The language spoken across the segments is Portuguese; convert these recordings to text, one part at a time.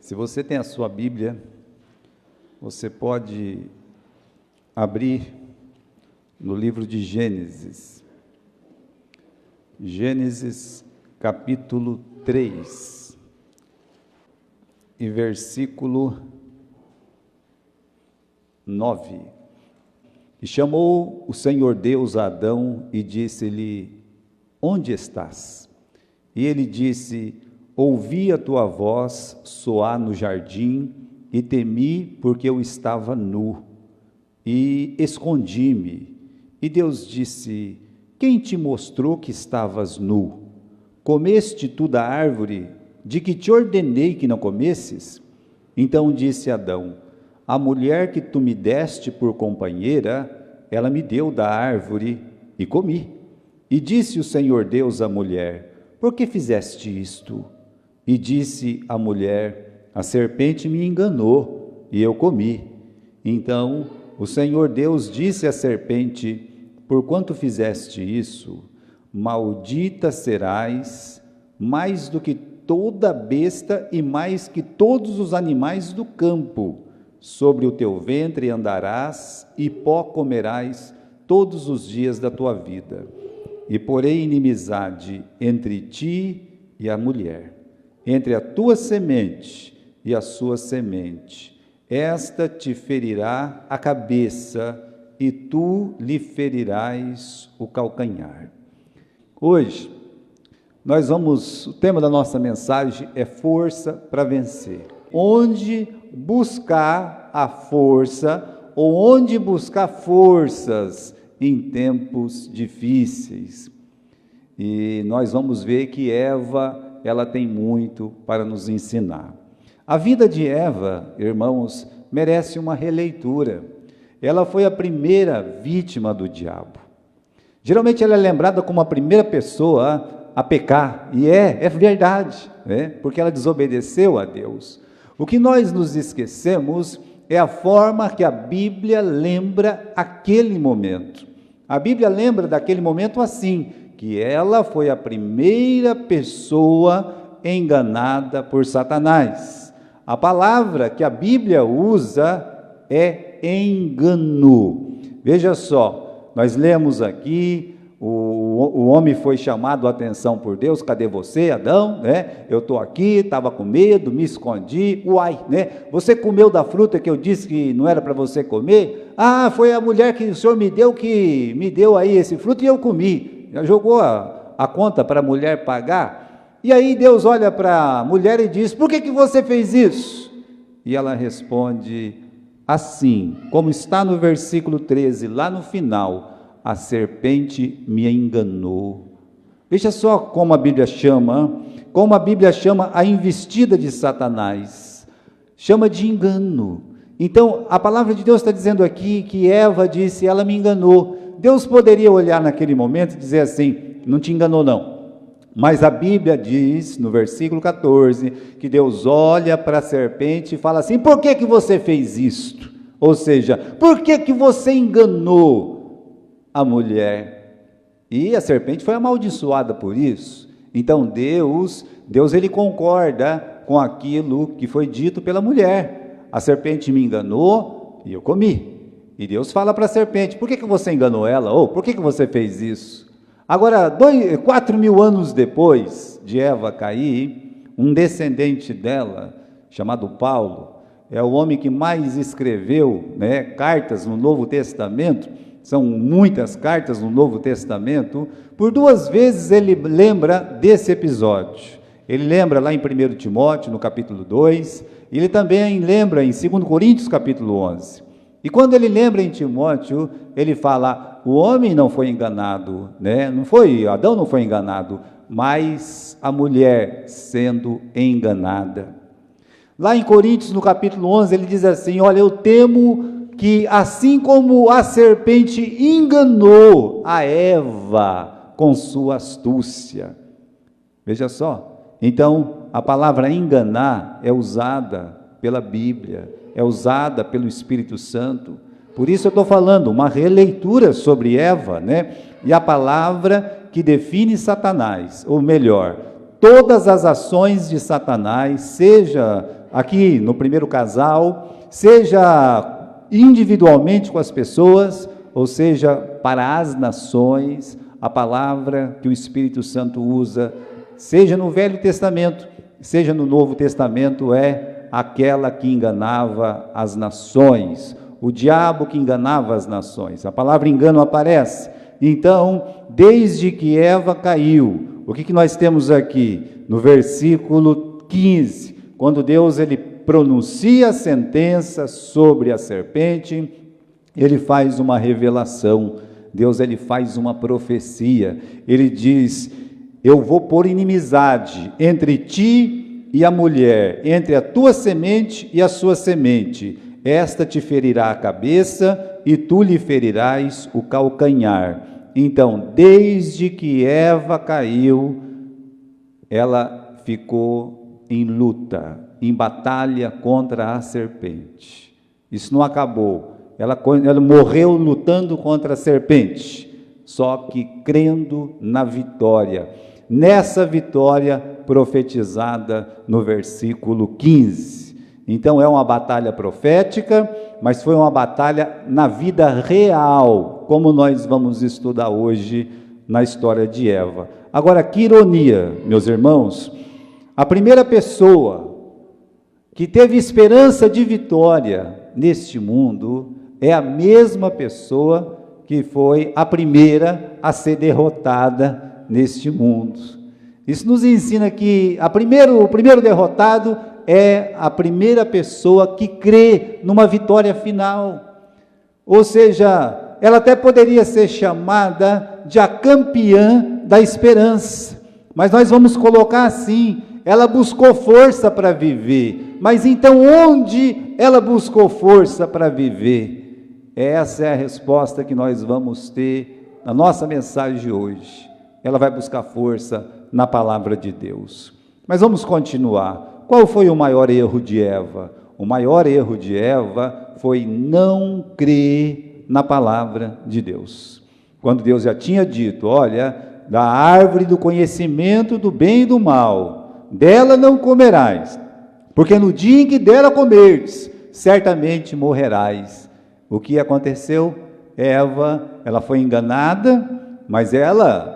Se você tem a sua Bíblia, você pode abrir no livro de Gênesis. Gênesis capítulo 3 e versículo 9. E chamou o Senhor Deus a Adão e disse-lhe: onde estás? E ele disse: ouvi a tua voz soar no jardim e temi, porque eu estava nu e escondi-me. E Deus disse: quem te mostrou que estavas nu? Comeste tu da árvore de que te ordenei que não comesses? Então disse Adão: a mulher que tu me deste por companheira, ela me deu da árvore e comi. E disse o Senhor Deus à mulher: por que fizeste isto? E disse a mulher: a serpente me enganou e eu comi. Então o Senhor Deus disse à serpente: porquanto fizeste isso, maldita serás mais do que toda besta e mais que todos os animais do campo. Sobre o teu ventre andarás e pó comerás todos os dias da tua vida. E porei inimizade entre ti e a mulher, entre a tua semente e a sua semente. Esta te ferirá a cabeça e tu lhe ferirás o calcanhar. Hoje, o tema da nossa mensagem é força para vencer. Onde buscar a força, ou onde buscar forças em tempos difíceis. E nós vamos ver que Eva, ela tem muito para nos ensinar. A vida de Eva, irmãos, merece uma releitura. Ela foi a primeira vítima do diabo. Geralmente ela é lembrada como a primeira pessoa a pecar, e é verdade, porque ela desobedeceu a Deus. O que nós nos esquecemos é a forma que a Bíblia lembra aquele momento. A Bíblia lembra daquele momento assim, que ela foi a primeira pessoa enganada por Satanás. A palavra que a Bíblia usa é engano. Veja só, nós lemos aqui, o homem foi chamado a atenção por Deus: cadê você, Adão? Eu estou aqui, estava com medo, me escondi. Uai, você comeu da fruta que eu disse que não era para você comer? Ah, foi a mulher que o Senhor me deu aí esse fruto e eu comi. Já jogou a conta para a mulher pagar? E aí Deus olha para a mulher e diz: por que você fez isso? E ela responde assim, como está no versículo 13, lá no final: a serpente me enganou. Veja só como a Bíblia chama a investida de Satanás, chama de engano. Então, a palavra de Deus está dizendo aqui que Eva disse: ela me enganou. Deus poderia olhar naquele momento e dizer assim: não te enganou não. Mas a Bíblia diz, no versículo 14, que Deus olha para a serpente e fala assim: por que você fez isto? Ou seja, por que você enganou a mulher? E a serpente foi amaldiçoada por isso. Então Deus ele concorda com aquilo que foi dito pela mulher. A serpente me enganou e eu comi. E Deus fala para a serpente: por que você enganou ela? Ou por que você fez isso? Agora, 4.000 anos depois de Eva cair, um descendente dela, chamado Paulo, é o homem que mais escreveu cartas no Novo Testamento. São muitas cartas no Novo Testamento. Por 2 vezes ele lembra desse episódio. Ele lembra lá em 1 Timóteo, no capítulo 2, e ele também lembra em 2 Coríntios, capítulo 11. E quando ele lembra em Timóteo, ele fala: o homem não foi enganado, Adão não foi enganado, mas a mulher sendo enganada. Lá em Coríntios, no capítulo 11, ele diz assim: olha, eu temo que assim como a serpente enganou a Eva com sua astúcia. Veja só, então a palavra enganar é usada pela Bíblia, é usada pelo Espírito Santo. Por isso eu estou falando uma releitura sobre Eva, e a palavra que define Satanás, ou melhor, todas as ações de Satanás, seja aqui no primeiro casal, seja individualmente com as pessoas, ou seja, para as nações, a palavra que o Espírito Santo usa, seja no Velho Testamento, seja no Novo Testamento, é aquela que enganava as nações, o diabo que enganava as nações. A palavra engano aparece. Então, desde que Eva caiu, o que nós temos aqui? No versículo 15, quando Deus ele pronuncia a sentença sobre a serpente, ele faz uma revelação, Deus ele faz uma profecia, ele diz: eu vou pôr inimizade entre ti e a mulher, entre a tua semente e a sua semente, esta te ferirá a cabeça e tu lhe ferirás o calcanhar. Então, desde que Eva caiu, ela ficou em luta, em batalha contra a serpente. Isso não acabou. Ela morreu lutando contra a serpente, só que crendo na vitória. Nessa vitória profetizada no versículo 15. Então é uma batalha profética, mas foi uma batalha na vida real, como nós vamos estudar hoje na história de Eva. Agora, que ironia, meus irmãos, a primeira pessoa que teve esperança de vitória neste mundo é a mesma pessoa que foi a primeira a ser derrotada neste mundo. Isso nos ensina que o primeiro derrotado é a primeira pessoa que crê numa vitória final. Ou seja, ela até poderia ser chamada de a campeã da esperança, mas nós vamos colocar assim: ela buscou força para viver. Mas então onde ela buscou força para viver? Essa é a resposta que nós vamos ter na nossa mensagem de hoje. Ela vai buscar força na palavra de Deus. Mas vamos continuar. Qual foi o maior erro de Eva? O maior erro de Eva foi não crer na palavra de Deus. Quando Deus já tinha dito: olha, da árvore do conhecimento do bem e do mal, dela não comerás, porque no dia em que dela comerdes, certamente morrerás. O que aconteceu? Eva, ela foi enganada, mas ela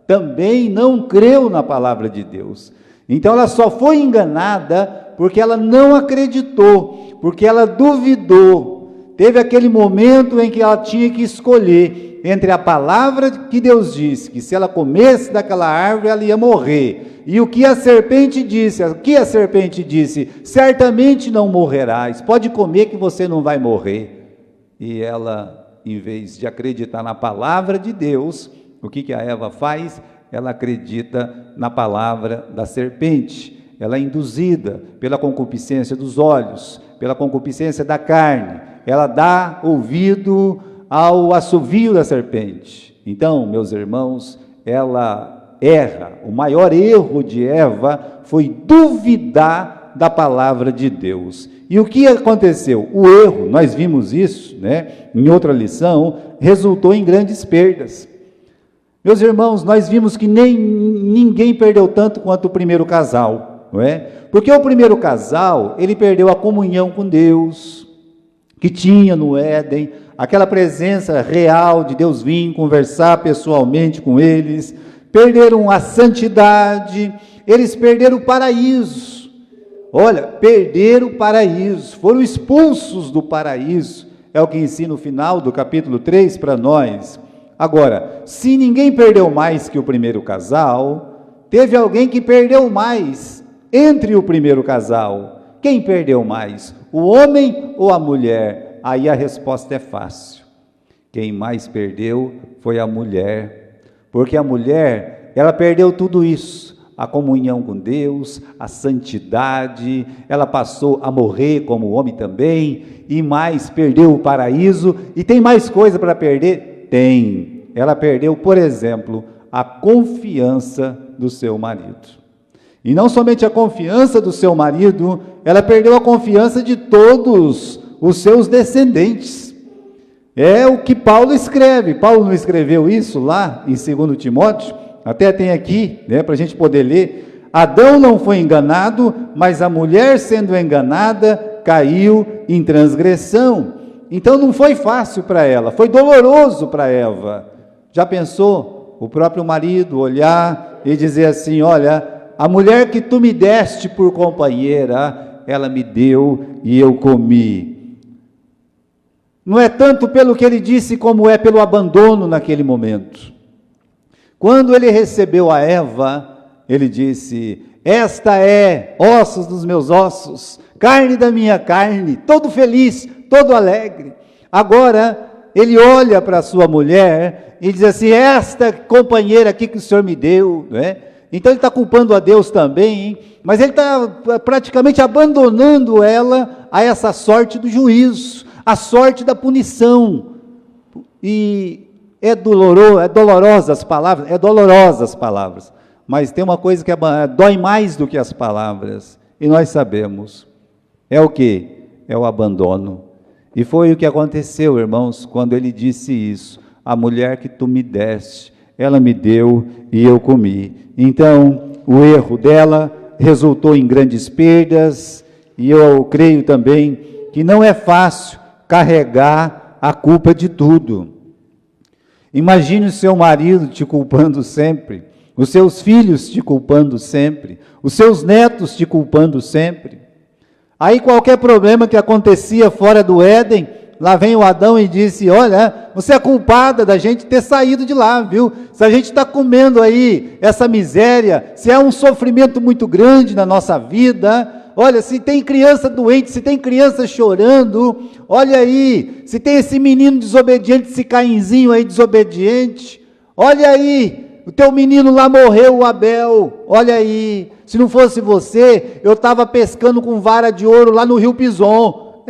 também não creu na palavra de Deus. Então ela só foi enganada porque ela não acreditou, porque ela duvidou. Teve aquele momento em que ela tinha que escolher entre a palavra que Deus disse, que se ela comesse daquela árvore ela ia morrer, e o que a serpente disse. O que a serpente disse? Certamente não morrerás, pode comer que você não vai morrer. E ela, em vez de acreditar na palavra de Deus, o que a Eva faz? Ela acredita na palavra da serpente. Ela é induzida pela concupiscência dos olhos, pela concupiscência da carne. Ela dá ouvido ao assovio da serpente. Então, meus irmãos, ela erra. O maior erro de Eva foi duvidar da palavra de Deus. E o que aconteceu? O erro, nós vimos isso, em outra lição, resultou em grandes perdas. Meus irmãos, nós vimos que ninguém perdeu tanto quanto o primeiro casal, não é? Porque o primeiro casal, ele perdeu a comunhão com Deus, que tinha no Éden, aquela presença real de Deus vir conversar pessoalmente com eles, perderam a santidade, eles perderam o paraíso. Olha, perderam o paraíso, foram expulsos do paraíso, é o que ensina o final do capítulo 3 para nós. Agora, se ninguém perdeu mais que o primeiro casal, teve alguém que perdeu mais entre o primeiro casal. Quem perdeu mais? O homem ou a mulher? Aí a resposta é fácil. Quem mais perdeu foi a mulher, porque a mulher, ela perdeu tudo isso. A comunhão com Deus, a santidade, ela passou a morrer como o homem também, e mais, perdeu o paraíso. E tem mais coisa para perder? Tem. Ela perdeu, por exemplo, a confiança do seu marido. E não somente a confiança do seu marido, ela perdeu a confiança de todos os seus descendentes. É o que Paulo escreve. Paulo não escreveu isso lá em 2 Timóteo? Até tem aqui, para a gente poder ler. Adão não foi enganado, mas a mulher, sendo enganada, caiu em transgressão. Então não foi fácil para ela, foi doloroso para Eva. Já pensou o próprio marido olhar e dizer assim: olha, a mulher que tu me deste por companheira, ela me deu e eu comi. Não é tanto pelo que ele disse, como é pelo abandono naquele momento. Quando ele recebeu a Eva, ele disse: esta é ossos dos meus ossos, carne da minha carne, todo feliz, todo alegre. Agora, ele olha para a sua mulher e diz assim: esta companheira aqui que o Senhor me deu, não é? Então ele está culpando a Deus também, hein? Mas ele está praticamente abandonando ela a essa sorte do juízo, a sorte da punição. E é dolorosa as palavras, mas tem uma coisa que dói mais do que as palavras, e nós sabemos, é o quê? É o abandono. E foi o que aconteceu, irmãos, quando ele disse isso: a mulher que tu me deste, ela me deu e eu comi. Então, o erro dela resultou em grandes perdas, e eu creio também que não é fácil carregar a culpa de tudo. Imagine o seu marido te culpando sempre, os seus filhos te culpando sempre, os seus netos te culpando sempre. Aí qualquer problema que acontecia fora do Éden, lá vem o Adão e disse: olha, você é culpada da gente ter saído de lá, viu? Se a gente está comendo aí essa miséria, se é um sofrimento muito grande na nossa vida, olha, se tem criança doente, se tem criança chorando, olha aí, se tem esse menino desobediente, esse Cainzinho aí desobediente, olha aí, o teu menino lá morreu, o Abel, olha aí, se não fosse você, eu estava pescando com vara de ouro lá no Rio Pison.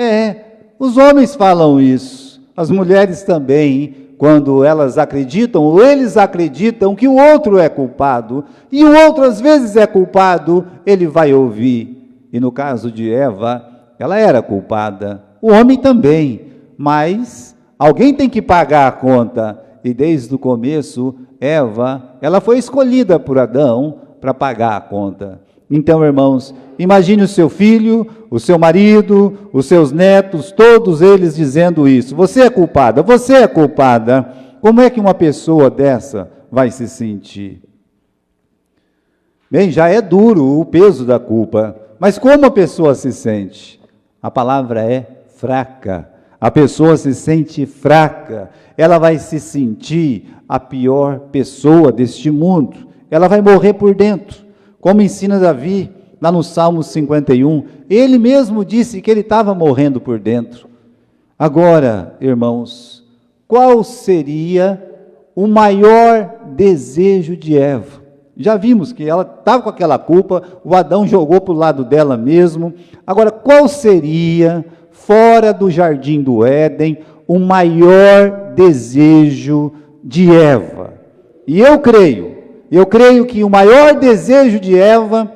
Os homens falam isso, as mulheres também, quando elas acreditam, ou eles acreditam que o outro é culpado, e o outro às vezes é culpado, ele vai ouvir. E no caso de Eva, ela era culpada, o homem também, mas alguém tem que pagar a conta, e desde o começo, Eva, ela foi escolhida por Adão para pagar a conta. Então, irmãos, imagine o seu filho, o seu marido, os seus netos, todos eles dizendo isso: você é culpada, você é culpada. Como é que uma pessoa dessa vai se sentir? Bem, já é duro o peso da culpa, mas como a pessoa se sente? A palavra é fraca. A pessoa se sente fraca, ela vai se sentir a pior pessoa deste mundo, ela vai morrer por dentro, como ensina Davi, lá no Salmo 51, ele mesmo disse que ele estava morrendo por dentro. Agora, irmãos, qual seria o maior desejo de Eva? Já vimos que ela estava com aquela culpa, o Adão jogou para o lado dela mesmo. Agora, qual seria, fora do jardim do Éden, o maior desejo de Eva? E eu creio que o maior desejo de Eva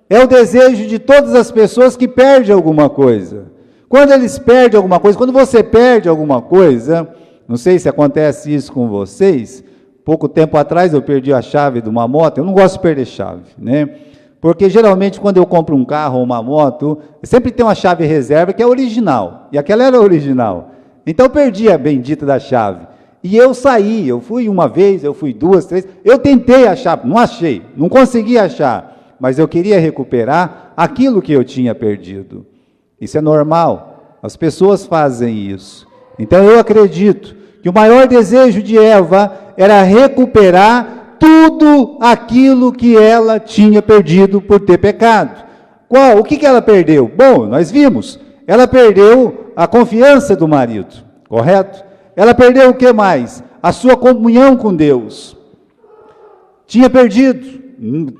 é o desejo de todas as pessoas que perdem alguma coisa. Quando eles perdem alguma coisa, quando você perde alguma coisa, não sei se acontece isso com vocês, pouco tempo atrás eu perdi a chave de uma moto. Eu não gosto de perder chave, né? Porque geralmente quando eu compro um carro ou uma moto, sempre tem uma chave reserva que é original, e aquela era original. Então eu perdi a bendita da chave. E eu saí, eu fui uma vez, eu fui duas, três, eu tentei achar, não achei, não consegui achar, mas eu queria recuperar aquilo que eu tinha perdido. Isso é normal, as pessoas fazem isso. Então eu acredito que o maior desejo de Eva era recuperar tudo aquilo que ela tinha perdido por ter pecado. O que ela perdeu? Bom, nós vimos, ela perdeu a confiança do marido, correto? Ela perdeu o que mais? A sua comunhão com Deus. Tinha perdido.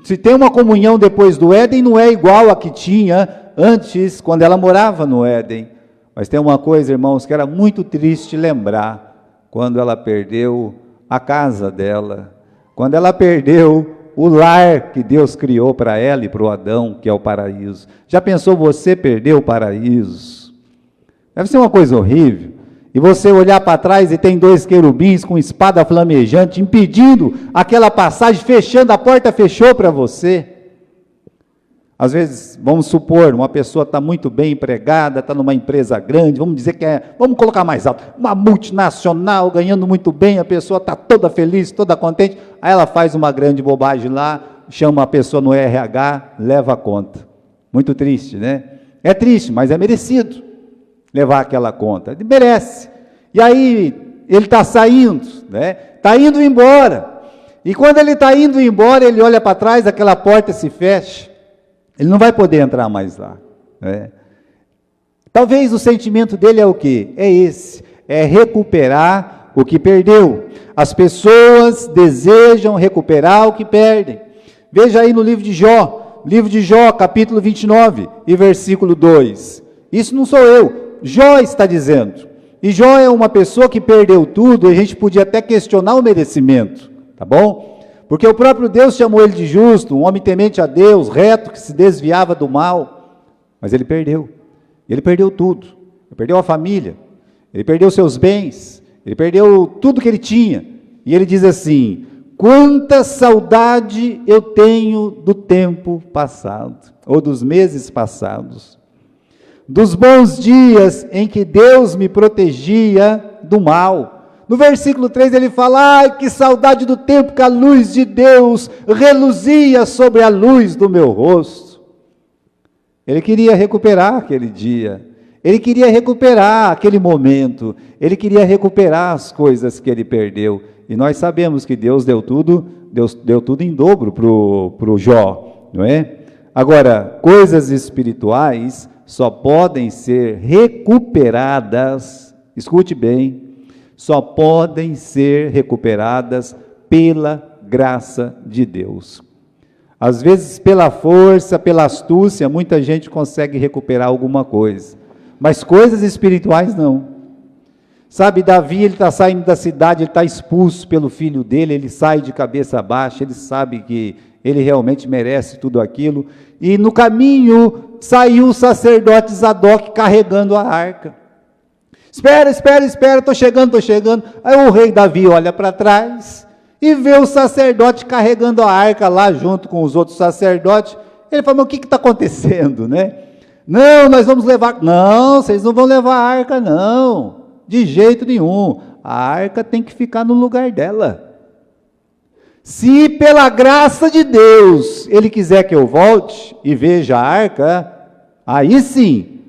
Se tem uma comunhão depois do Éden, não é igual a que tinha antes, quando ela morava no Éden. Mas tem uma coisa, irmãos, que era muito triste lembrar, quando ela perdeu a casa dela, quando ela perdeu o lar que Deus criou para ela e para o Adão, que é o paraíso. Já pensou você perder o paraíso? Deve ser uma coisa horrível. E você olhar para trás e tem dois querubins com espada flamejante, impedindo aquela passagem, fechando, a porta fechou para você. Às vezes, vamos supor, uma pessoa está muito bem empregada, está numa empresa grande, vamos dizer que vamos colocar mais alto, uma multinacional, ganhando muito bem, a pessoa está toda feliz, toda contente, aí ela faz uma grande bobagem lá, chama a pessoa no RH, leva a conta. Muito triste, né? É triste, mas é merecido levar aquela conta, ele merece. E aí, ele está saindo, né? Está indo embora. E quando ele está indo embora, ele olha para trás, aquela porta se fecha, ele não vai poder entrar mais lá, né? Talvez o sentimento dele é o quê? É esse, é recuperar o que perdeu. As pessoas desejam recuperar o que perdem. Veja aí no livro de Jó, capítulo 29 e versículo 2. Isso não sou eu, Jó está dizendo. E Jó é uma pessoa que perdeu tudo, e a gente podia até questionar o merecimento, tá bom? Porque o próprio Deus chamou ele de justo, um homem temente a Deus, reto, que se desviava do mal. Mas ele perdeu tudo. Ele perdeu a família, ele perdeu seus bens, ele perdeu tudo que ele tinha. E ele diz assim: quanta saudade eu tenho do tempo passado, ou dos meses passados, dos bons dias em que Deus me protegia do mal. No versículo 3 ele fala: ai, que saudade do tempo que a luz de Deus reluzia sobre a luz do meu rosto. Ele queria recuperar aquele dia, ele queria recuperar aquele momento, ele queria recuperar as coisas que ele perdeu. E nós sabemos que Deus deu tudo em dobro para o Jó, não é? Agora, coisas espirituais só podem ser recuperadas, escute bem, só podem ser recuperadas pela graça de Deus. Às vezes, pela força, pela astúcia, muita gente consegue recuperar alguma coisa, mas coisas espirituais não. Sabe, Davi, ele está saindo da cidade, ele está expulso pelo filho dele, ele sai de cabeça baixa, ele sabe que ele realmente merece tudo aquilo, e no caminho saiu o sacerdote Zadok carregando a arca. Espera, estou chegando. Aí o rei Davi olha para trás e vê o sacerdote carregando a arca lá junto com os outros sacerdotes. Ele fala: mas o que está acontecendo, né? Não, nós vamos levar. Não, vocês não vão levar a arca, não. De jeito nenhum. A arca tem que ficar no lugar dela. Se pela graça de Deus ele quiser que eu volte e veja a arca, aí sim,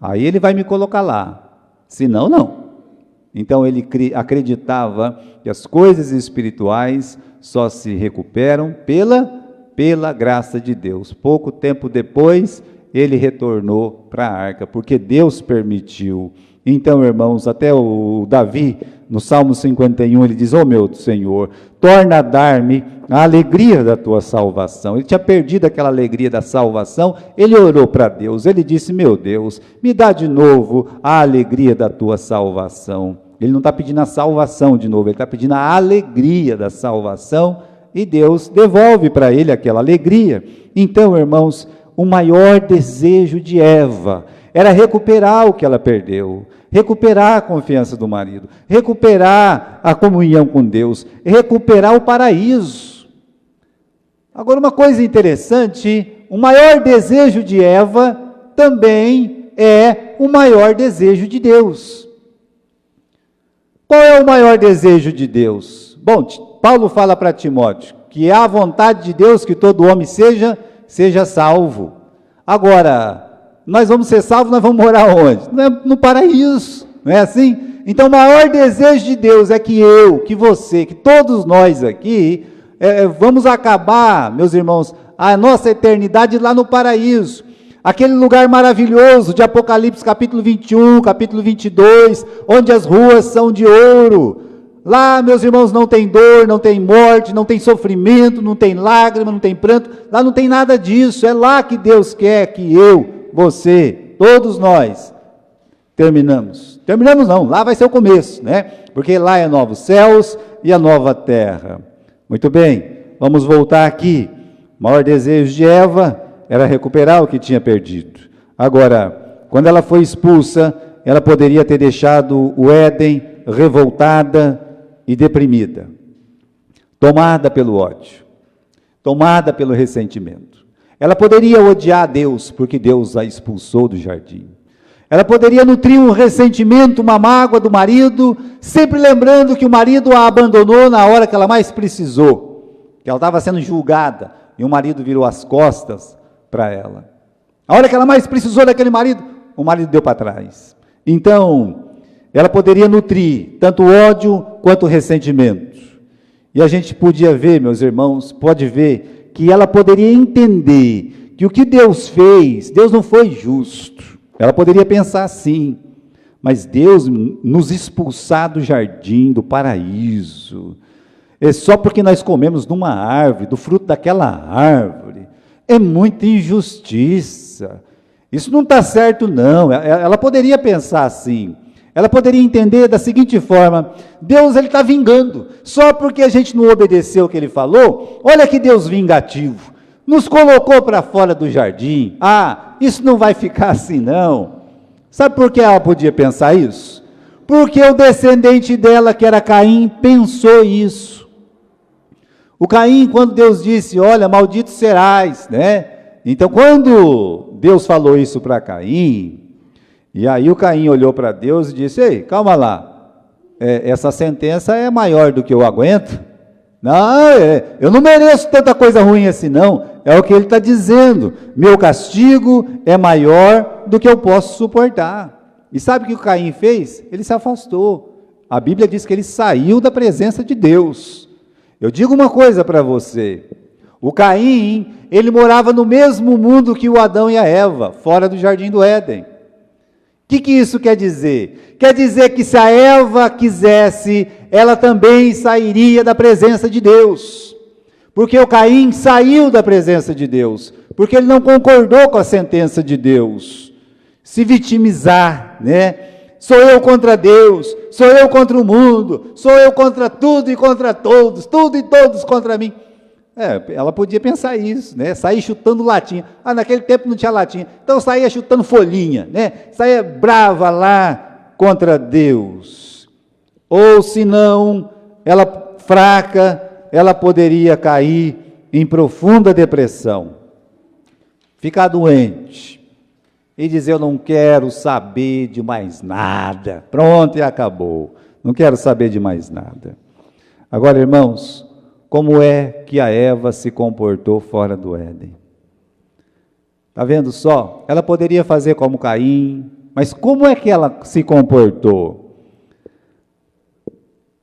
aí ele vai me colocar lá. Senão, não. Então ele acreditava que as coisas espirituais só se recuperam pela graça de Deus. Pouco tempo depois, ele retornou para a arca, porque Deus permitiu. Então, irmãos, até o Davi, no Salmo 51, ele diz: ó meu Senhor, torna a dar-me a alegria da tua salvação. Ele tinha perdido aquela alegria da salvação, ele orou para Deus, ele disse: meu Deus, me dá de novo a alegria da tua salvação. Ele não está pedindo a salvação de novo, ele está pedindo a alegria da salvação, e Deus devolve para ele aquela alegria. Então, irmãos, o maior desejo de Eva era recuperar o que ela perdeu, recuperar a confiança do marido, recuperar a comunhão com Deus, recuperar o paraíso. Agora, uma coisa interessante, o maior desejo de Eva também é o maior desejo de Deus. Qual é o maior desejo de Deus? Bom, Paulo fala para Timóteo que é a vontade de Deus que todo homem seja salvo. Agora, nós vamos ser salvos, nós vamos morar onde? No paraíso, não é assim? Então, o maior desejo de Deus é que eu, que você, que todos nós aqui, vamos acabar, meus irmãos, a nossa eternidade lá no paraíso. Aquele lugar maravilhoso de Apocalipse capítulo 21, capítulo 22, onde as ruas são de ouro. Lá, meus irmãos, não tem dor, não tem morte, não tem sofrimento, não tem lágrima, não tem pranto. Lá não tem nada disso. É lá que Deus quer que eu, você, todos nós, terminamos não, lá vai ser o começo, né? Porque lá é novos céus e a nova terra. Muito bem, vamos voltar aqui. O maior desejo de Eva era recuperar o que tinha perdido. Agora, quando ela foi expulsa, ela poderia ter deixado o Éden revoltada e deprimida, tomada pelo ódio, tomada pelo ressentimento. Ela poderia odiar Deus, porque Deus a expulsou do jardim. Ela poderia nutrir um ressentimento, uma mágoa do marido, sempre lembrando que o marido a abandonou na hora que ela mais precisou, que ela estava sendo julgada, e o marido virou as costas para ela. A hora que ela mais precisou daquele marido, o marido deu para trás. Então, ela poderia nutrir tanto ódio quanto ressentimento. E a gente podia ver, meus irmãos, pode ver, que ela poderia entender que o que Deus fez, Deus não foi justo. Ela poderia pensar assim, mas Deus nos expulsar do jardim, do paraíso, é só porque nós comemos numa árvore, do fruto daquela árvore, é muita injustiça. Isso não está certo, não. Ela poderia pensar assim. Ela poderia entender da seguinte forma: Deus está vingando, só porque a gente não obedeceu o que Ele falou. Olha que Deus vingativo, nos colocou para fora do jardim. Isso não vai ficar assim não. Sabe por que ela podia pensar isso? Porque o descendente dela, que era Caim, pensou isso. O Caim, quando Deus disse, olha, maldito serás, né? Então, quando Deus falou isso para Caim, e aí o Caim olhou para Deus e disse, ei, calma lá, essa sentença é maior do que eu aguento. Não, eu não mereço tanta coisa ruim assim não, é o que ele está dizendo, meu castigo é maior do que eu posso suportar. E sabe o que o Caim fez? Ele se afastou. A Bíblia diz que ele saiu da presença de Deus. Eu digo uma coisa para você, o Caim, ele morava no mesmo mundo que o Adão e a Eva, fora do jardim do Éden. O que isso quer dizer? Quer dizer que se a Eva quisesse, ela também sairia da presença de Deus. Porque o Caim saiu da presença de Deus, porque ele não concordou com a sentença de Deus. Se vitimizar, né? Sou eu contra Deus, sou eu contra o mundo, sou eu contra tudo e contra todos, tudo e todos contra mim. Ela podia pensar isso, né? Sair chutando latinha. Naquele tempo não tinha latinha, então saía chutando folhinha, né? Saía brava lá contra Deus. Ou se não, ela fraca, ela poderia cair em profunda depressão, ficar doente e dizer, eu não quero saber de mais nada, pronto, e acabou, não quero saber de mais nada. Agora, irmãos, como é que a Eva se comportou fora do Éden? Está vendo só? Ela poderia fazer como Caim, mas como é que ela se comportou?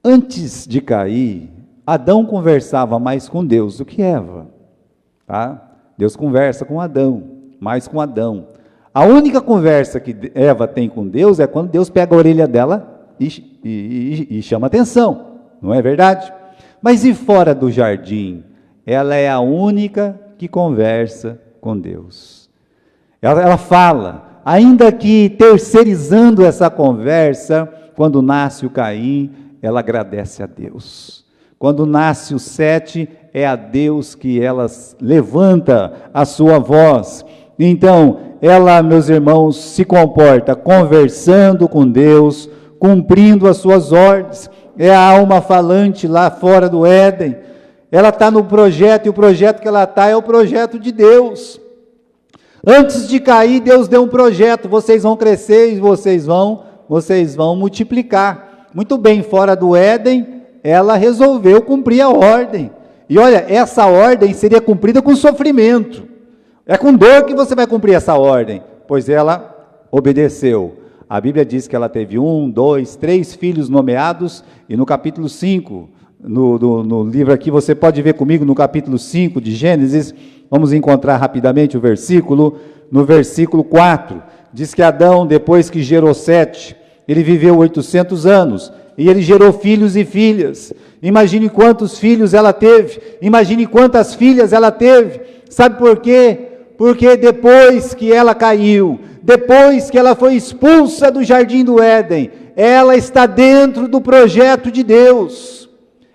Antes de cair, Adão conversava mais com Deus do que Eva. Tá? Deus conversa com Adão, mais com Adão. A única conversa que Eva tem com Deus é quando Deus pega a orelha dela e chama atenção, não é verdade? Mas e fora do jardim? Ela é a única que conversa com Deus. Ela fala, ainda que terceirizando essa conversa, quando nasce o Caim, ela agradece a Deus. Quando nasce o Sete, é a Deus que ela levanta a sua voz. Então, ela, meus irmãos, se comporta conversando com Deus, cumprindo as suas ordens. É a alma falante lá fora do Éden. Ela está no projeto, e o projeto que ela está é o projeto de Deus. Antes de cair, Deus deu um projeto, vocês vão crescer e vocês vão multiplicar. Muito bem, fora do Éden, ela resolveu cumprir a ordem. E olha, essa ordem seria cumprida com sofrimento. É com dor que você vai cumprir essa ordem, pois ela obedeceu. A Bíblia diz que ela teve 1, 2, 3 filhos nomeados, e no capítulo 5, no livro aqui, você pode ver comigo no capítulo 5 de Gênesis, vamos encontrar rapidamente o versículo, no versículo 4, diz que Adão, depois que gerou Sete, ele viveu 800 anos, e ele gerou filhos e filhas. Imagine quantos filhos ela teve, imagine quantas filhas ela teve. Sabe por quê? Porque depois que ela caiu, depois que ela foi expulsa do jardim do Éden, ela está dentro do projeto de Deus,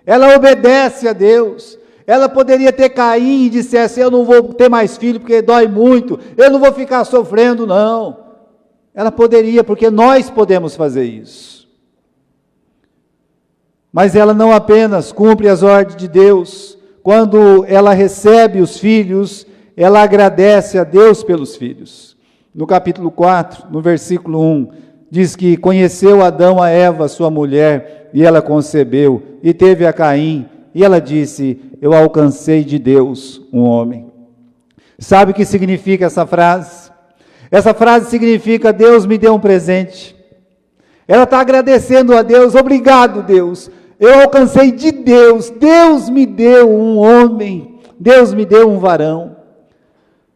ela obedece a Deus. Ela poderia ter caído e dissesse, eu não vou ter mais filho porque dói muito, eu não vou ficar sofrendo não. Ela poderia, porque nós podemos fazer isso. Mas ela não apenas cumpre as ordens de Deus, quando ela recebe os filhos, ela agradece a Deus pelos filhos. No capítulo 4, no versículo 1, diz que conheceu Adão a Eva, sua mulher, e ela concebeu, e teve a Caim, e ela disse: eu alcancei de Deus um homem. Sabe o que significa essa frase? Essa frase significa: Deus me deu um presente. Ela está agradecendo a Deus: obrigado, Deus, eu alcancei de Deus, Deus me deu um homem, Deus me deu um varão.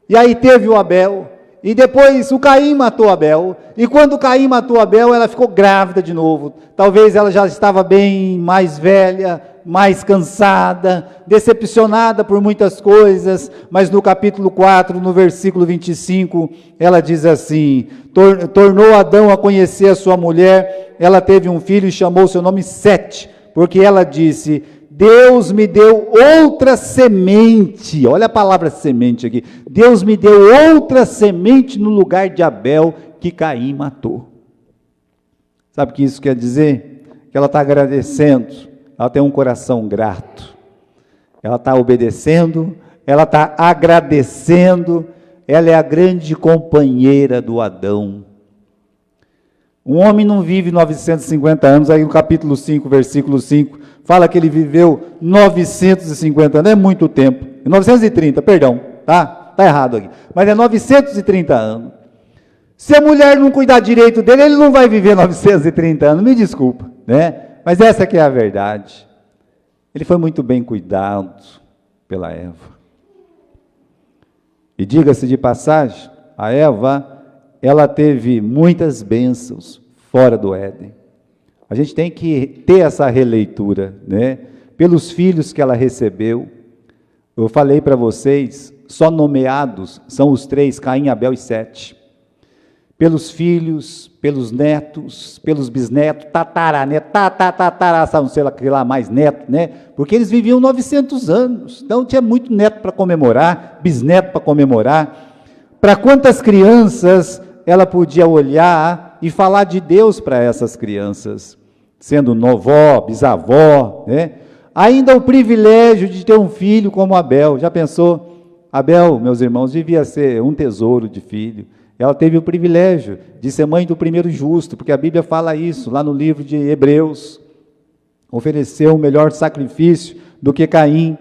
E aí teve o Abel, e depois o Caim matou Abel, e quando Caim matou Abel, ela ficou grávida de novo. Talvez ela já estava bem mais velha, mais cansada, decepcionada por muitas coisas, mas no capítulo 4, no versículo 25, ela diz assim: tornou Adão a conhecer a sua mulher, ela teve um filho e chamou seu nome Sete, porque ela disse: Deus me deu outra semente. Olha a palavra semente aqui. Deus me deu outra semente no lugar de Abel, que Caim matou. Sabe o que isso quer dizer? Que ela está agradecendo, ela tem um coração grato, ela está obedecendo, ela está agradecendo, ela é a grande companheira do Adão. Um homem não vive 950 anos, aí no capítulo 5, versículo 5, fala que ele viveu 950 anos, é muito tempo, 930, perdão, tá errado aqui, mas é 930 anos. Se a mulher não cuidar direito dele, ele não vai viver 930 anos, me desculpa, né? Mas essa que é a verdade. Ele foi muito bem cuidado pela Eva. E diga-se de passagem, a Eva, ela teve muitas bênçãos fora do Éden. A gente tem que ter essa releitura, né? Pelos filhos que ela recebeu. Eu falei para vocês, só nomeados são os 3, Caim, Abel e Sete. Pelos filhos, pelos netos, pelos bisnetos, tataraneto, não sei lá mais neto, né? Porque eles viviam 900 anos, então tinha muito neto para comemorar, bisneto para comemorar. Para quantas crianças ela podia olhar e falar de Deus para essas crianças, sendo vó, bisavó, né? Ainda o privilégio de ter um filho como Abel. Já pensou? Abel, meus irmãos, devia ser um tesouro de filho. Ela teve o privilégio de ser mãe do primeiro justo, porque a Bíblia fala isso, lá no livro de Hebreus. Ofereceu um melhor sacrifício do que Caim.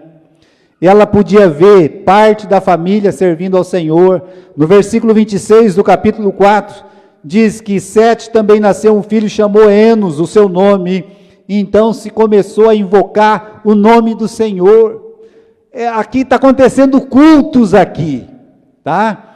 Ela podia ver parte da família servindo ao Senhor. No versículo 26 do capítulo 4, diz que Sete também nasceu um filho, chamou Enos, o seu nome, e então se começou a invocar o nome do Senhor. Aqui está acontecendo cultos aqui, tá?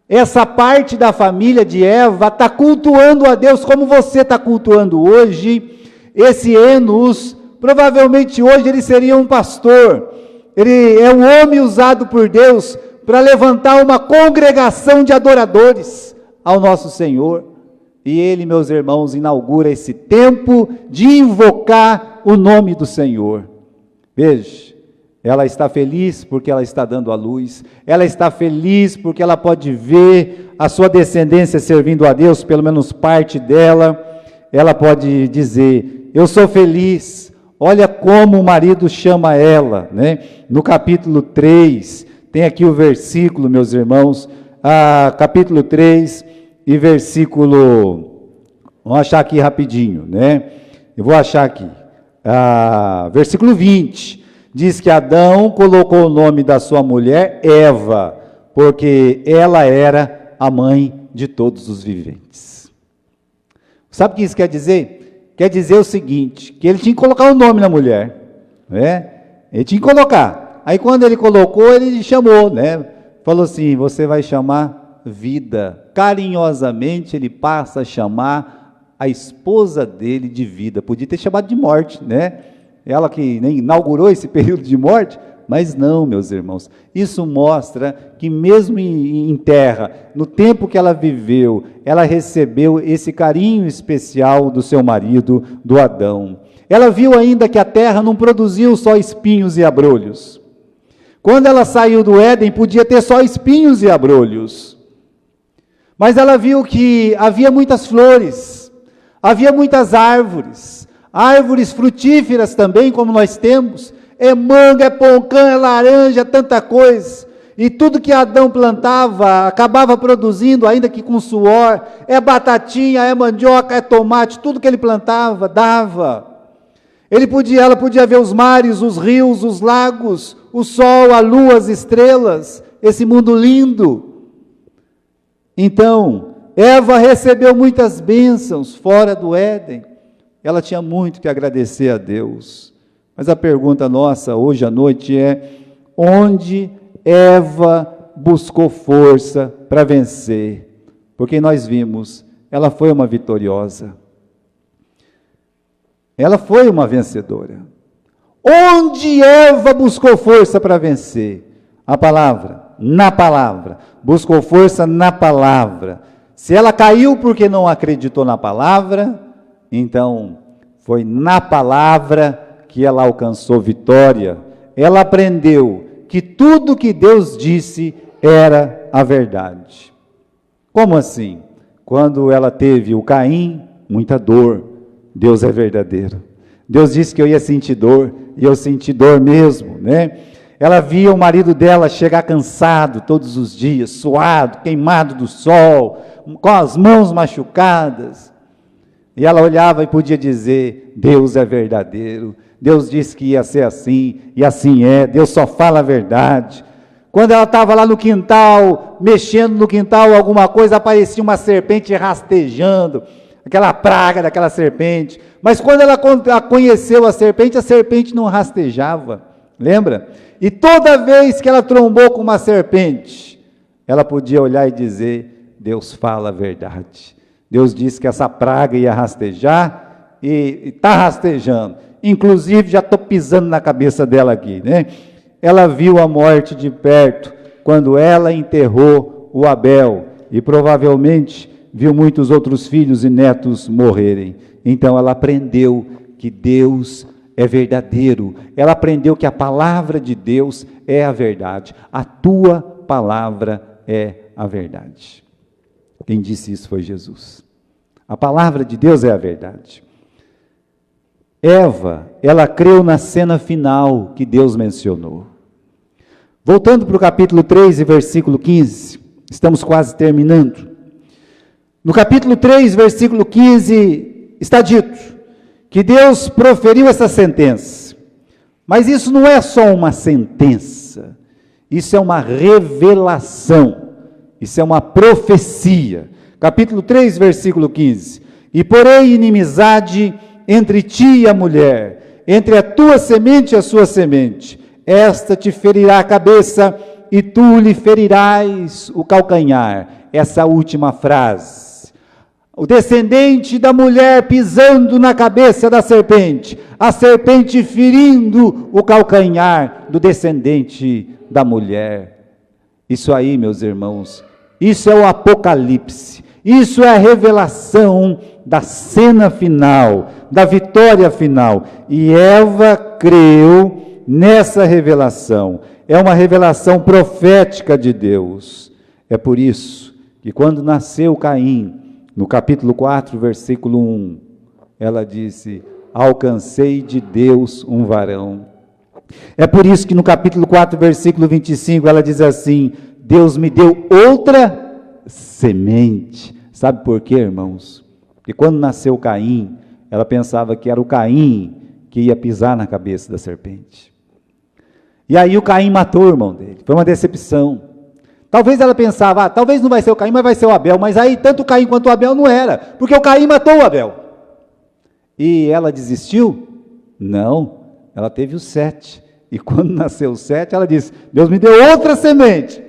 Essa parte da família de Eva está cultuando a Deus como você está cultuando hoje. Esse Enos, provavelmente hoje ele seria um pastor, ele é um homem usado por Deus para levantar uma congregação de adoradores ao nosso Senhor, e ele, meus irmãos, inaugura esse tempo de invocar o nome do Senhor. Veja, ela está feliz porque ela está dando à luz, ela está feliz porque ela pode ver a sua descendência servindo a Deus, pelo menos parte dela. Ela pode dizer: eu sou feliz, olha como o marido chama ela, né? No capítulo 3, tem aqui o versículo, meus irmãos, capítulo 3 e versículo, vamos achar aqui rapidinho, né? Eu vou achar aqui, versículo 20, diz que Adão colocou o nome da sua mulher Eva, porque ela era a mãe de todos os viventes. Sabe o que isso quer dizer? Quer dizer o seguinte, que ele tinha que colocar o nome na mulher, né? Ele tinha que colocar. Aí quando ele colocou, ele chamou, né? Falou assim: você vai chamar Vida. Carinhosamente ele passa a chamar a esposa dele de Vida. Podia ter chamado de Morte, né? Ela que nem inaugurou esse período de morte, mas não, meus irmãos. Isso mostra que mesmo em terra, no tempo que ela viveu, ela recebeu esse carinho especial do seu marido, do Adão. Ela viu ainda que a terra não produziu só espinhos e abrolhos. Quando ela saiu do Éden, podia ter só espinhos e abrolhos. Mas ela viu que havia muitas flores, havia muitas árvores frutíferas também, como nós temos, é manga, é poncã, é laranja, tanta coisa. E tudo que Adão plantava, acabava produzindo, ainda que com suor, é batatinha, é mandioca, é tomate, tudo que ele plantava, dava. Ela podia ver os mares, os rios, os lagos, o sol, a lua, as estrelas, esse mundo lindo. Então, Eva recebeu muitas bênçãos fora do Éden. Ela tinha muito que agradecer a Deus. Mas a pergunta nossa hoje à noite é: onde Eva buscou força para vencer? Porque nós vimos, ela foi uma vitoriosa. Ela foi uma vencedora. Onde Eva buscou força para vencer? A palavra, na palavra. Buscou força na palavra. Se ela caiu porque não acreditou na palavra, então foi na palavra que ela alcançou vitória. Ela aprendeu que tudo que Deus disse era a verdade. Como assim? Quando ela teve o Caim, muita dor. Deus é verdadeiro. Deus disse que eu ia sentir dor, e eu senti dor mesmo, né? Ela via o marido dela chegar cansado todos os dias, suado, queimado do sol, com as mãos machucadas. E ela olhava e podia dizer: Deus é verdadeiro. Deus disse que ia ser assim, e assim é. Deus só fala a verdade. Quando ela estava lá no quintal, mexendo no quintal, alguma coisa, aparecia uma serpente rastejando, aquela praga daquela serpente. Mas quando ela conheceu a serpente não rastejava, lembra? E toda vez que ela trombou com uma serpente, ela podia olhar e dizer: Deus fala a verdade. Deus disse que essa praga ia rastejar, e está rastejando. Inclusive, já estou pisando na cabeça dela aqui, né? Ela viu a morte de perto, quando ela enterrou o Abel, e provavelmente viu muitos outros filhos e netos morrerem. Então ela aprendeu que Deus é verdadeiro. Ela aprendeu que a palavra de Deus é a verdade. A tua palavra é a verdade. Quem disse isso foi Jesus. A palavra de Deus é a verdade. Eva, ela creu na cena final que Deus mencionou. Voltando para o capítulo 3 e versículo 15, estamos quase terminando. No capítulo 3, versículo 15, está dito que Deus proferiu essa sentença. Mas isso não é só uma sentença, isso é uma revelação, isso é uma profecia. Capítulo 3, versículo 15: E porém inimizade entre ti e a mulher, entre a tua semente e a sua semente, esta te ferirá a cabeça, e tu lhe ferirás o calcanhar. Essa última frase. O descendente da mulher pisando na cabeça da serpente, a serpente ferindo o calcanhar do descendente da mulher. Isso aí, meus irmãos, isso é o Apocalipse, isso é a revelação da cena final, da vitória final. E Eva creu nessa revelação, é uma revelação profética de Deus. É por isso que quando nasceu Caim, no capítulo 4, versículo 1, ela disse: alcancei de Deus um varão. É por isso que no capítulo 4, versículo 25, ela diz assim: Deus me deu outra semente. Sabe por quê, irmãos? Porque quando nasceu Caim, ela pensava que era o Caim que ia pisar na cabeça da serpente. E aí o Caim matou o irmão dele. Foi uma decepção. Talvez ela pensava: talvez não vai ser o Caim, mas vai ser o Abel. Mas aí tanto o Caim quanto o Abel não era, porque o Caim matou o Abel. E ela desistiu? Não, ela teve os 7. E quando nasceu o 7, ela disse: Deus me deu outra semente,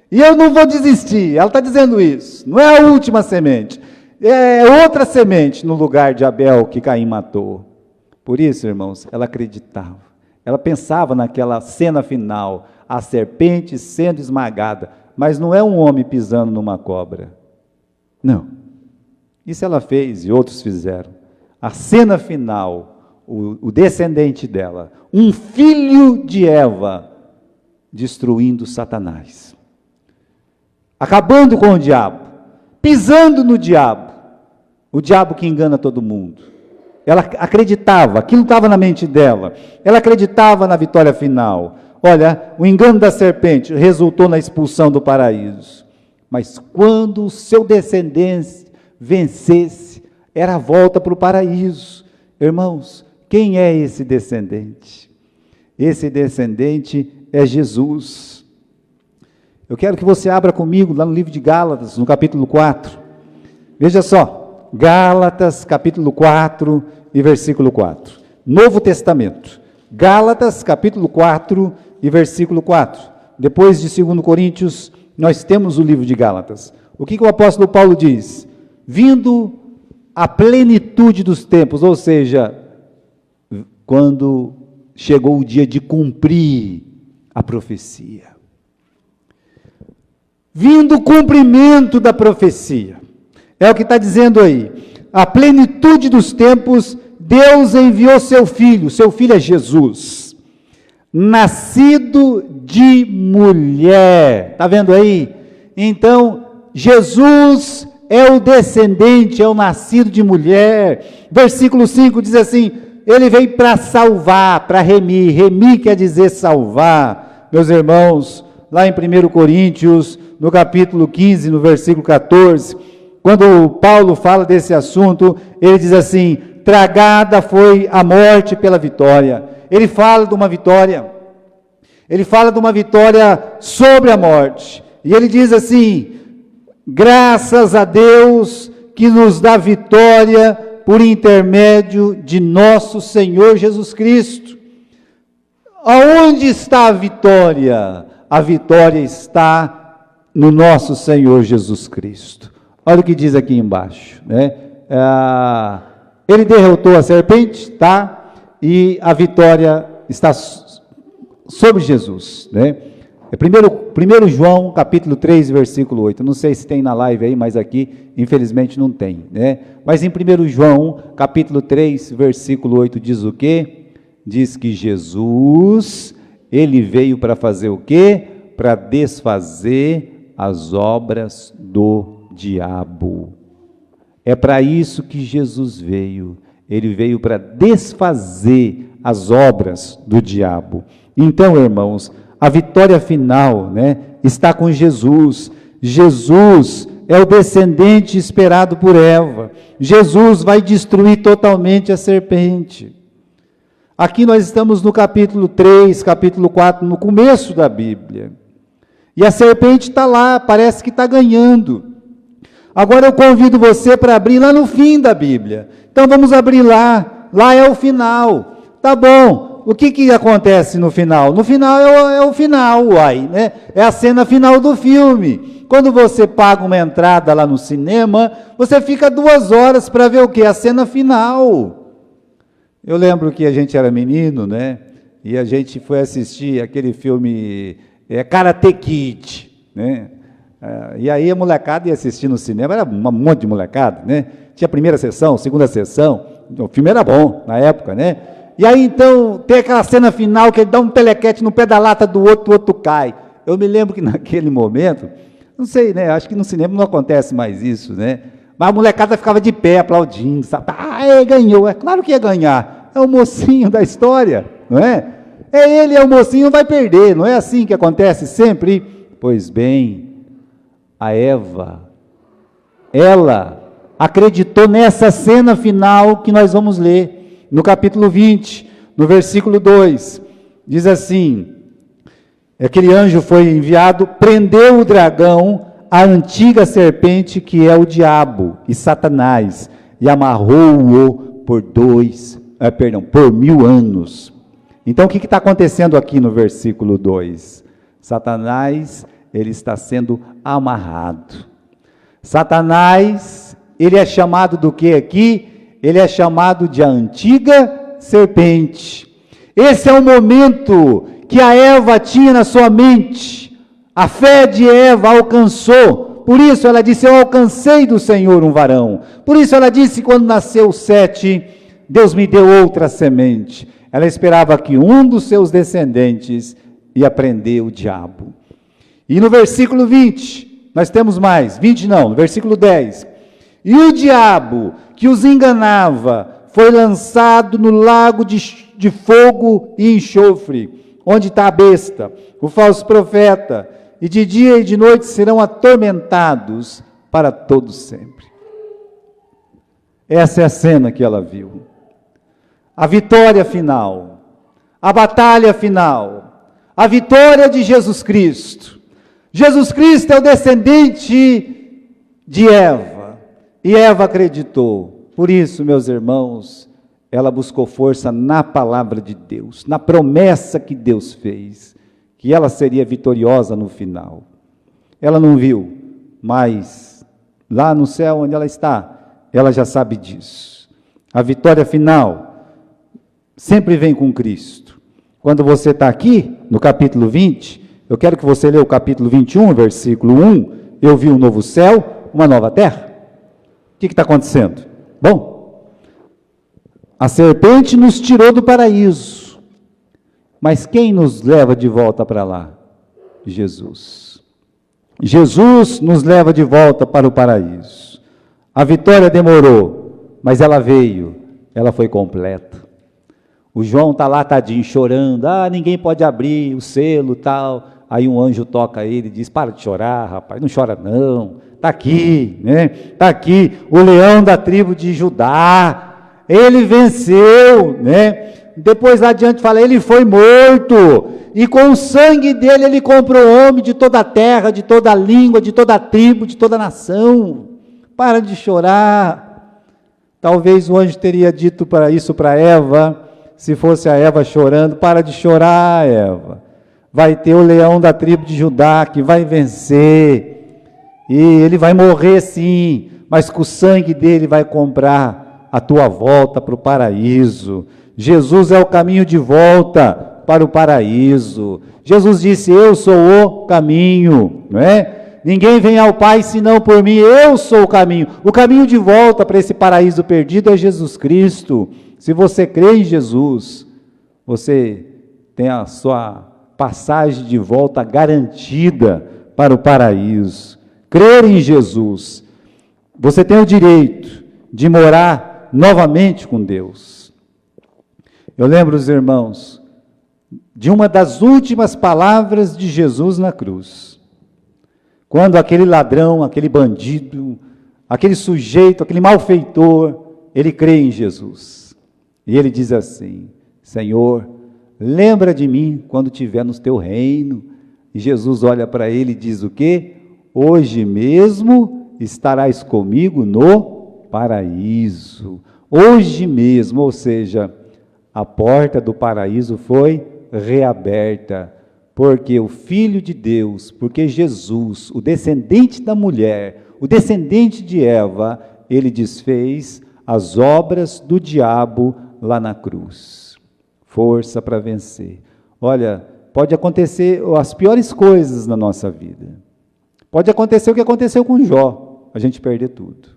e eu não vou desistir. Ela está dizendo isso, não é a última semente, é outra semente no lugar de Abel que Caim matou. Por isso, irmãos, ela acreditava, ela pensava naquela cena final, a serpente sendo esmagada, mas não é um homem pisando numa cobra, não. Isso ela fez e outros fizeram. A cena final, o descendente dela, um filho de Eva, destruindo Satanás, acabando com o diabo, pisando no diabo, o diabo que engana todo mundo. Ela acreditava, aquilo estava na mente dela, ela acreditava na vitória final. Olha, o engano da serpente resultou na expulsão do paraíso. Mas quando o seu descendente vencesse, era a volta para o paraíso. Irmãos, quem é esse descendente? Esse descendente é Jesus. Eu quero que você abra comigo lá no livro de Gálatas, no capítulo 4. Veja só, Gálatas, capítulo 4 e versículo 4. Novo Testamento. Gálatas, capítulo 4 e versículo 4. Depois de 2 Coríntios, nós temos o livro de Gálatas. O que o apóstolo Paulo diz? Vindo a plenitude dos tempos, ou seja, quando chegou o dia de cumprir a profecia. Vindo o cumprimento da profecia. É o que está dizendo aí. A plenitude dos tempos, Deus enviou seu filho é Jesus, nascido de mulher. Está vendo aí? Então, Jesus é o descendente, é o nascido de mulher. Versículo 5 diz assim, ele veio para salvar, para remir. Remir quer dizer salvar. Meus irmãos, lá em 1 Coríntios, no capítulo 15, no versículo 14, quando Paulo fala desse assunto, ele diz assim, tragada foi a morte pela vitória. Ele fala de uma vitória. Ele fala de uma vitória sobre a morte. E ele diz assim, graças a Deus que nos dá vitória por intermédio de nosso Senhor Jesus Cristo. Aonde está a vitória? A vitória está no nosso Senhor Jesus Cristo. Olha o que diz aqui embaixo, né? Ele derrotou a serpente, tá? E a vitória está sobre Jesus, né? É 1 João, capítulo 3, versículo 8. Não sei se tem na live aí, mas aqui, infelizmente, não tem, né? Mas em 1 João, capítulo 3, versículo 8, diz o quê? Diz que Jesus, ele veio para fazer o quê? Para desfazer as obras do diabo. É para isso que Jesus veio. Ele veio para desfazer as obras do diabo. Então, irmãos, a vitória final, né, está com Jesus. Jesus é o descendente esperado por Eva. Jesus vai destruir totalmente a serpente. Aqui nós estamos no capítulo 3, capítulo 4, no começo da Bíblia. E a serpente está lá, parece que está ganhando. Agora eu convido você para abrir lá no fim da Bíblia. Então vamos abrir lá. Lá é o final. Tá bom. O que acontece no final? No final é o final, uai, né? É a cena final do filme. Quando você paga uma entrada lá no cinema, você fica 2 horas para ver o quê? A cena final. Eu lembro que a gente era menino, né? E a gente foi assistir aquele filme Karate Kid, né? E aí a molecada ia assistir no cinema, era um monte de molecada, né? Tinha a primeira sessão, segunda sessão, o filme era bom na época, né? E aí então tem aquela cena final que ele dá um telequete no pé da lata do outro, o outro cai. Eu me lembro que naquele momento, não sei, né? Acho que no cinema não acontece mais isso, né? Mas a molecada ficava de pé aplaudindo, sabe? Ele ganhou, é claro que ia ganhar, é o mocinho da história, não é? É ele, é o mocinho, não vai perder, não é assim que acontece sempre? Pois bem, a Eva, ela acreditou nessa cena final que nós vamos ler, no capítulo 20, no versículo 2, diz assim, aquele anjo foi enviado, prendeu o dragão, a antiga serpente que é o diabo e Satanás, e amarrou-o por 1000 anos. Então o que está acontecendo aqui no versículo 2? Satanás, ele está sendo amarrado. Satanás, ele é chamado do que aqui? Ele é chamado de a antiga serpente. Esse é o momento que a Eva tinha na sua mente. A fé de Eva alcançou. Por isso ela disse, eu alcancei do Senhor um varão. Por isso ela disse, quando nasceu Sete, Deus me deu outra semente. Ela esperava que um dos seus descendentes ia prender o diabo. E no versículo 20, nós temos mais, 20 não, no versículo 10. E o diabo que os enganava foi lançado no lago de fogo e enxofre, onde está a besta, o falso profeta, e de dia e de noite serão atormentados para todo sempre. Essa é a cena que ela viu. A vitória final, a batalha final, a vitória de Jesus Cristo. Jesus Cristo é o descendente de Eva, e Eva acreditou. Por isso, meus irmãos, ela buscou força na palavra de Deus, na promessa que Deus fez, que ela seria vitoriosa no final. Ela não viu, mas lá no céu onde ela está, ela já sabe disso. A vitória final sempre vem com Cristo. Quando você está aqui, no capítulo 20, eu quero que você leia o capítulo 21, versículo 1, eu vi um novo céu, uma nova terra. O que está acontecendo? Bom, a serpente nos tirou do paraíso, mas quem nos leva de volta para lá? Jesus. Jesus nos leva de volta para o paraíso. A vitória demorou, mas ela veio, ela foi completa. O João está lá, tadinho, chorando, ninguém pode abrir o selo, tal. Aí um anjo toca ele e diz, para de chorar, rapaz, não chora não, está aqui, né? Está aqui, o leão da tribo de Judá, ele venceu, né? Depois lá adiante fala, ele foi morto, e com o sangue dele ele comprou homem de toda a terra, de toda a língua, de toda a tribo, de toda a nação. Para de chorar. Talvez o anjo teria dito isso para Eva, se fosse a Eva chorando, para de chorar, Eva. Vai ter o leão da tribo de Judá que vai vencer, e ele vai morrer sim, mas com o sangue dele vai comprar a tua volta para o paraíso. Jesus é o caminho de volta para o paraíso. Jesus disse, eu sou o caminho, não é? Ninguém vem ao Pai senão por mim, eu sou o caminho. O caminho de volta para esse paraíso perdido é Jesus Cristo. Se você crê em Jesus, você tem a sua passagem de volta garantida para o paraíso. Crer em Jesus, você tem o direito de morar novamente com Deus. Eu lembro, os irmãos, de uma das últimas palavras de Jesus na cruz. Quando aquele ladrão, aquele bandido, aquele sujeito, aquele malfeitor, ele crê em Jesus. E ele diz assim, Senhor, lembra de mim quando estiver no teu reino. E Jesus olha para ele e diz o quê? Hoje mesmo estarás comigo no paraíso. Hoje mesmo, ou seja, a porta do paraíso foi reaberta. Porque o Filho de Deus, porque Jesus, o descendente da mulher, o descendente de Eva, ele desfez as obras do diabo lá na cruz. Força para vencer. Olha, pode acontecer as piores coisas na nossa vida. Pode acontecer o que aconteceu com Jó, a gente perder tudo.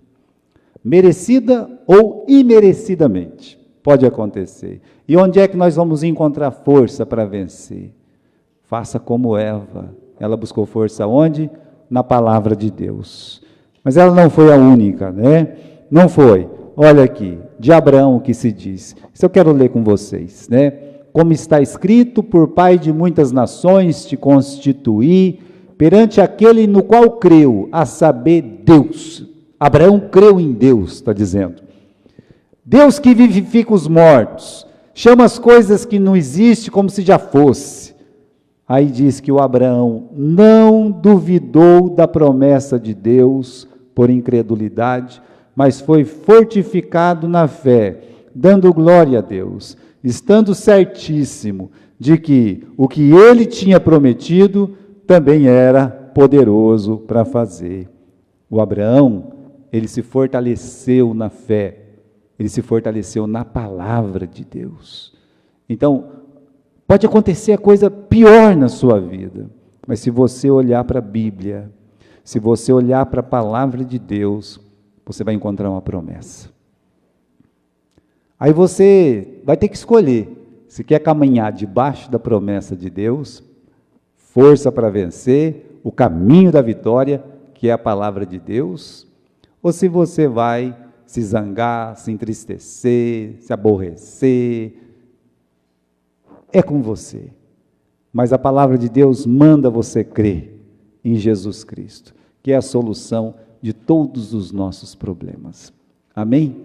Merecida ou imerecidamente, pode acontecer. E onde é que nós vamos encontrar força para vencer? Faça como Eva, ela buscou força onde? Na palavra de Deus. Mas ela não foi a única, né? Não foi. Olha aqui, de Abraão o que se diz. Isso eu quero ler com vocês, né? Como está escrito, por pai de muitas nações te constituí, perante aquele no qual creu, a saber, Deus. Abraão creu em Deus, está dizendo. Deus que vivifica os mortos, chama as coisas que não existem como se já fosse. Aí diz que o Abraão não duvidou da promessa de Deus por incredulidade, mas foi fortificado na fé, dando glória a Deus, estando certíssimo de que o que ele tinha prometido também era poderoso para fazer. O Abraão, ele se fortaleceu na fé, ele se fortaleceu na palavra de Deus. Então, pode acontecer a coisa pior na sua vida, mas se você olhar para a Bíblia, se você olhar para a palavra de Deus, você vai encontrar uma promessa. Aí você vai ter que escolher, se quer caminhar debaixo da promessa de Deus, força para vencer, o caminho da vitória, que é a palavra de Deus, ou se você vai se zangar, se entristecer, se aborrecer. É com você. mas a palavra de Deus manda você crer em Jesus Cristo, que é a solução de todos os nossos problemas. Amém?